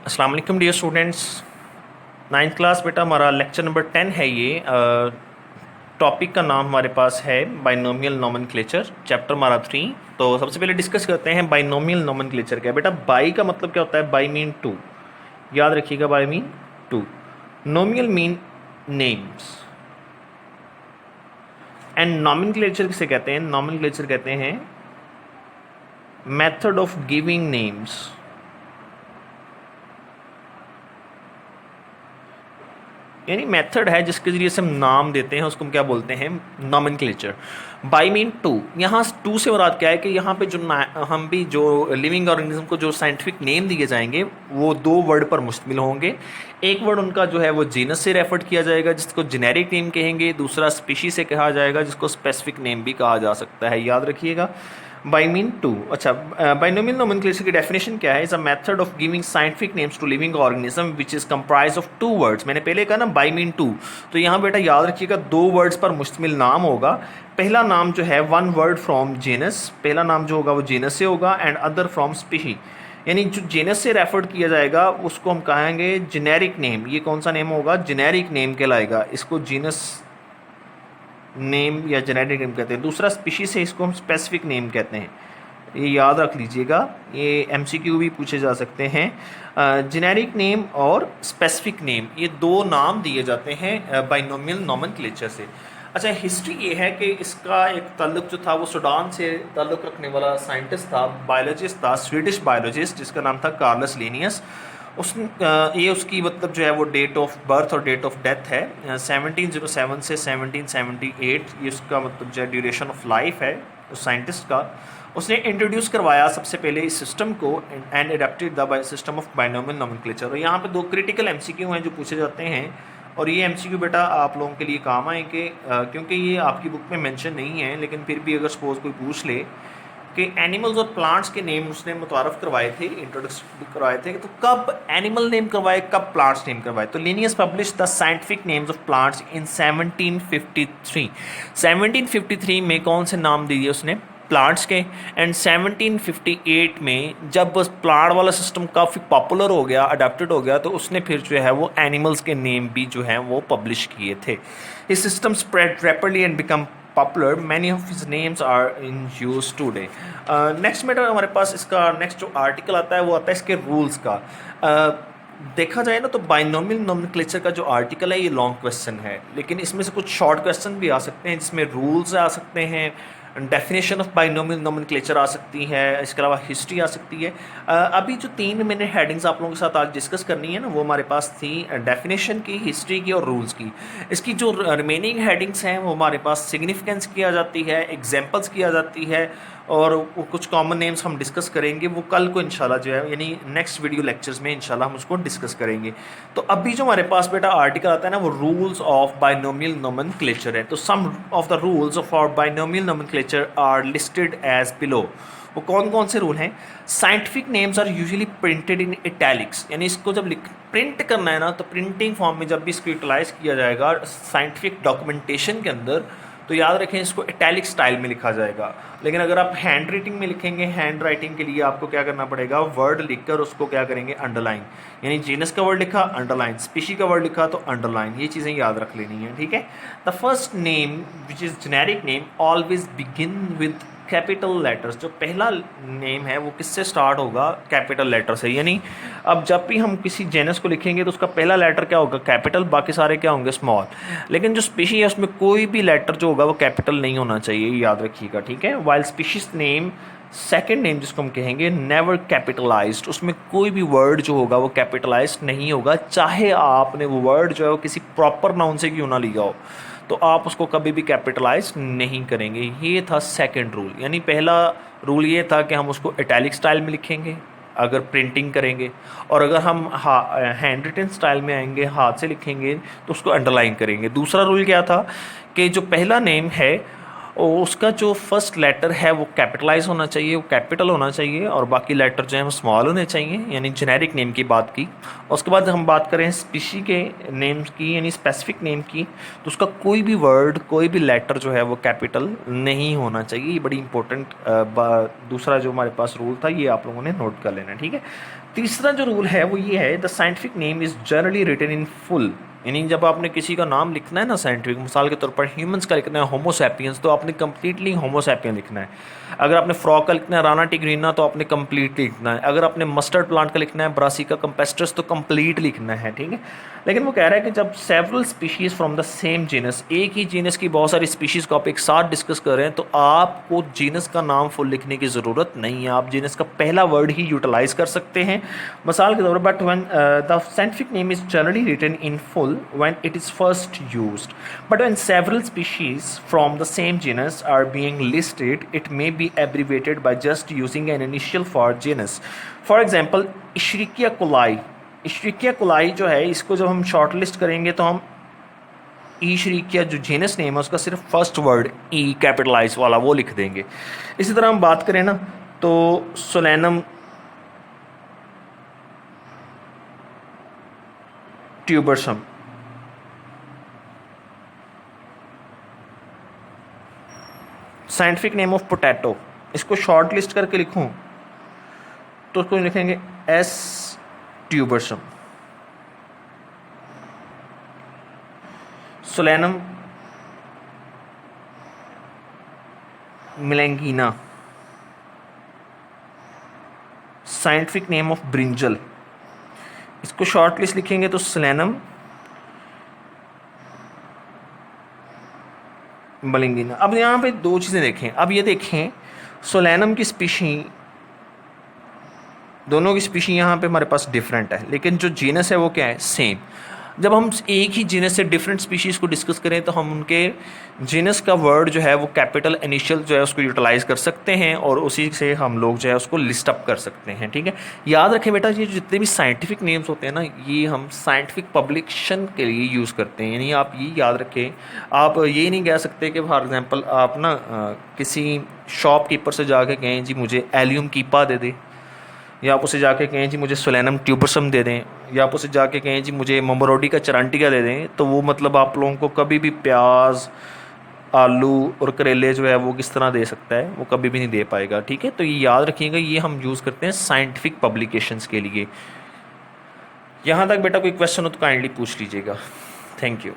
अस्सलाम वालेकुम dear students. Ninth class बेटा हमारा लेक्चर नंबर 10 है ये। टॉपिक का नाम हमारे पास है बाइनोमियल नोमेनक्लेचर, चैप्टर हमारा 3। तो सबसे पहले डिस्कस करते हैं बाइनोमियल नोमेनक्लेचर क्या है। बेटा बाई का मतलब क्या होता है? बाई मीन टू, याद रखिएगा, bi mean two. Nomial mean names and nomenclature किसे कहते हैं? नोमेनक्लेचर कहते हैं मेथड ऑफ गिविंग नेम्स, यानी मेथड है जिसके जरिए से हम नाम देते हैं, उसको हम क्या बोलते हैं? नॉमेनक्लेचर। बाई मीन टू, यहाँ टू से मुराद क्या है कि यहाँ पे जो हम भी जो लिविंग ऑर्गेनिज्म को जो साइंटिफिक नेम दिए जाएंगे वो दो वर्ड पर मुश्तमिल होंगे। एक वर्ड उनका जो है वो जीनस से रेफर किया जाएगा जिसको जेनेरिक नेम कहेंगे, दूसरा स्पीशी से कहा जाएगा जिसको स्पेसिफिक नेम भी कहा जा सकता है, याद रखिएगा। Bi mean two. अच्छा, बाइनोमियल नोमेनक्लेचर की डेफिनेशन क्या है? Is a method of giving scientific names to living organism which is comprise of two words. मैंने पहले कहा ना बाई मीन टू, तो यहाँ बेटा याद रखिएगा दो वर्ड्स पर मुश्तमिल नाम होगा। पहला नाम जो है वन वर्ड फ्रॉम जेनस, पहला नाम जो होगा वो जेनस से होगा, एंड अदर फ्रॉम स्पीशी, यानी जो जेनस से रेफर किया जाएगा उसको हम कहेंगे जेनेरिक नेम। ये कौन सा नेम होगा? जेनेरिक नेम कहलाएगा, इसको जीनस नेम या जेनेटिक नेम कहते हैं। दूसरा स्पीशीज से इसको हम स्पेसिफिक नेम कहते हैं, ये याद रख लीजिएगा, ये एमसीक्यू भी पूछे जा सकते हैं। जेनेरिक नेम और स्पेसिफिक नेम, ये दो नाम दिए जाते हैं बाइनोमियल नोमेनक्लेचर से। अच्छा, हिस्ट्री ये है कि इसका एक ताल्लुक जो था वो सूडान से ताल्लुक़ रखने वाला साइंटिस्ट था, बायोलॉजिस्ट था, स्वीडिश बायोलॉजिस्ट, जिसका नाम था कार्लस लिनियस। उस ये उसकी मतलब जो है वो डेट ऑफ बर्थ और डेट ऑफ डेथ है 1707 से 1778, ये उसका मतलब जो है ड्यूरेशन ऑफ लाइफ है उस साइंटिस्ट का। उसने इंट्रोड्यूस करवाया सबसे पहले इस सिस्टम को and adapted the system of binomial nomenclature. और यहाँ पे दो क्रिटिकल एमसीक्यू हैं जो पूछे जाते हैं, और ये एमसीक्यू बेटा आप लोगों के लिए काम आएंगे क्योंकि ये आपकी बुक में मेंशन नहीं है, लेकिन फिर भी अगर सपोज कोई पूछ ले कि एनिमल्स और प्लांट्स के नेम उसने मुतारफ़ करवाए थे, इंट्रोडक्शन करवाए थे, तो कब एनिमल नेम करवाए, कब प्लांट्स नेम करवाए। तो Linnaeus publish the scientific names of plants in 1753। 1753 में कौन से नाम दिए उसने? प्लांट्स के। एंड 1758 में जब प्लांट वाला सिस्टम काफ़ी पॉपुलर हो गया, अडेप्टेड हो गया, तो उसने फिर जो है वो एनिमल्स के नेम भी जो हैं वो पब्लिश किए थे। इस system spread rapidly and become popular, many of his names are in use today. Next matter हमारे पास इसका नेक्स्ट जो आर्टिकल आता है वो आता है इसके रूल्स का। देखा जाए ना तो बाइनोमियल नोमेनक्लेचर का जो आर्टिकल है ये लॉन्ग क्वेश्चन है, लेकिन इसमें से कुछ शॉर्ट क्वेश्चन भी आ सकते हैं जिसमें रूल्स आ सकते हैं, डेफिनेशन ऑफ बाइनोमियल नोमेनक्लेचर आ सकती है, इसके अलावा हिस्ट्री आ सकती है। अभी जो तीन मैंने हेडिंग्स आप लोगों के साथ आज डिस्कस करनी है ना, वो हमारे पास थी डेफिनेशन की, हिस्ट्री की और रूल्स की। इसकी जो रिमेनिंग हेडिंग्स हैं वो हमारे पास सिग्निफिकेंस की आ जाती है, एग्जाम्पल्स की आ जाती है, और वो कुछ कॉमन नेम्स हम डिस्कस करेंगे वो कल को इंशाल्लाह जो है, यानी नेक्स्ट वीडियो लेक्चर्स में इंशाल्लाह हम उसको डिस्कस करेंगे। तो अभी जो हमारे पास बेटा आर्टिकल आता है ना वो रूल्स ऑफ बाइनोमियल नोमेनक्लेचर है। तो some of the rules of our binomial nomenclature are listed as below. वो कौन कौन से रूल हैं? Scientific names are usually printed in italics, यानी इसको जब प्रिंट करना है ना तो प्रिंटिंग फॉर्म में जब भी इसको यूटिलाइज किया जाएगा साइंटिफिक डॉक्यूमेंटेशन के अंदर, तो याद रखें इसको इटैलिक स्टाइल में लिखा जाएगा। लेकिन अगर आप हैंड राइटिंग में लिखेंगे, हैंड राइटिंग के लिए आपको क्या करना पड़ेगा? वर्ड लिखकर उसको क्या करेंगे? अंडरलाइन, यानी जीनस का वर्ड लिखा अंडरलाइन, स्पीशी का वर्ड लिखा तो अंडरलाइन, ये चीज़ें याद रख लेनी है, ठीक है। The first name which is generic name always begin with capital letters. जो पहला नेम है वो किससे स्टार्ट होगा? कैपिटल लेटर से। यानी अब जब भी हम किसी जेनस को लिखेंगे तो उसका पहला लेटर क्या होगा? कैपिटल, बाकी सारे क्या होंगे? स्मॉल। लेकिन जो स्पीशी है उसमें कोई भी लेटर जो होगा वो कैपिटल नहीं होना चाहिए, याद रखिएगा, ठीक है। While species name, second name जिसको हम कहेंगे नेवर कैपिटलाइज्ड, उसमें कोई भी वर्ड जो होगा वो कैपिटलाइज्ड नहीं होगा, चाहे आपने वो वर्ड जो है वो किसी प्रॉपर नाउन से क्यों ना लिया हो, तो आप उसको कभी भी कैपिटलाइज नहीं करेंगे। ये था सेकंड रूल। यानी पहला रूल ये था कि हम उसको इटैलिक स्टाइल में लिखेंगे अगर प्रिंटिंग करेंगे, और अगर हम हैंड रिटन स्टाइल में आएंगे, हाथ से लिखेंगे, तो उसको अंडरलाइन करेंगे। दूसरा रूल क्या था कि जो पहला नेम है और उसका जो फर्स्ट लेटर है वो कैपिटलाइज होना चाहिए, वो कैपिटल होना चाहिए, और बाकी लेटर जो है वो स्मॉल होने चाहिए, यानी जेनेरिक नेम की बात की। उसके बाद हम बात करें स्पीशी के नेम्स की, यानी स्पेसिफिक नेम की, तो उसका कोई भी वर्ड, कोई भी लेटर जो है वो कैपिटल नहीं होना चाहिए। ये बड़ी इंपॉर्टेंट दूसरा जो हमारे पास रूल था, ये आप लोगों ने नोट कर लेना, ठीक है। तीसरा जो रूल है वो ये है, the scientific name is generally written in full, यानी जब आपने किसी का नाम लिखना है ना साइंटिफिक, मिसाल के तौर पर ह्यूमंस का लिखना है होमोसैपियंस, तो आपने कंप्लीटली होमोसैपियन लिखना है। अगर आपने फ्रॉग का लिखना है राना टिग्रीना, तो आपने कंप्लीटली लिखना है। अगर आपने मस्टर्ड प्लांट का लिखना है ब्रासिका कंपेस्ट्रस, तो कंप्लीट लिखना है, ठीक है। लेकिन वो कह रहा है कि जब several species from the same genus, एक ही जीनस की बहुत सारी स्पीशीज़ को आप एक साथ डिस्कस कर रहे हैं, तो आपको जीनस का नाम फुल लिखने की ज़रूरत नहीं है, आप जीनस का पहला वर्ड ही यूटिलाइज कर सकते हैं। मिसाल के तौर पर, but when the scientific name is generally written in full when it is first used, but when several species from the same genus are being listed, it may be abbreviated by just using an initial for genus. For example, Escherichia coli, Escherichia coli जो है, इसको जब हम short list करेंगे तो हम Escherichia जो genus name है उसका सिर्फ फर्स्ट वर्ड ई कैपिटलाइज वाला वो लिख देंगे। इसी तरह हम बात करें ना तो Solanum tuberosum, scientific name of potato, इसको शॉर्ट लिस्ट करके लिखूं तो उसको लिखेंगे S tuberosum. Solanum melongena, scientific name of brinjal, इसको शॉर्ट लिस्ट लिखेंगे तो सोलेनम मलिंगिना। अब यहाँ पे दो चीज़ें देखें, अब ये देखें सोलेनम की स्पीशी, दोनों की स्पीशी यहाँ पे हमारे पास डिफरेंट है, लेकिन जो जीनस है वो क्या है, सेम। जब हम एक ही जीनस से डिफरेंट स्पीशीज़ को डिस्कस करें तो हम उनके जीनस का वर्ड जो है वो कैपिटल इनिशियल जो है उसको यूटिलाइज कर सकते हैं, और उसी से हम लोग जो है उसको लिस्ट अप कर सकते हैं, ठीक है। याद रखें बेटा, ये जितने भी साइंटिफिक नेम्स होते हैं ना, ये हम साइंटिफिक पब्लिकेशन के लिए यूज़ करते हैं, यानी आप ये याद रखें, आप ये नहीं कह सकते कि फॉर एग्जांपल आप ना किसी शॉपकीपर से जाके कहें जी मुझे एलियम कीपा दे दे, या आप उसे जाके कहें जी मुझे सोलेनम ट्यूबरसम दे दें, या आप उसे जाके कहें जी मुझे मोमोरोडी का चरांटिका दे दें, तो वो मतलब आप लोगों को कभी भी प्याज, आलू और करेले जो है वो किस तरह दे सकता है, वो कभी भी नहीं दे पाएगा, ठीक है। तो ये याद रखिएगा, ये हम यूज़ करते हैं साइंटिफिक पब्लिकेशंस के लिए। यहाँ तक बेटा कोई क्वेश्चन हो तो काइंडली पूछ लीजिएगा। Thank you.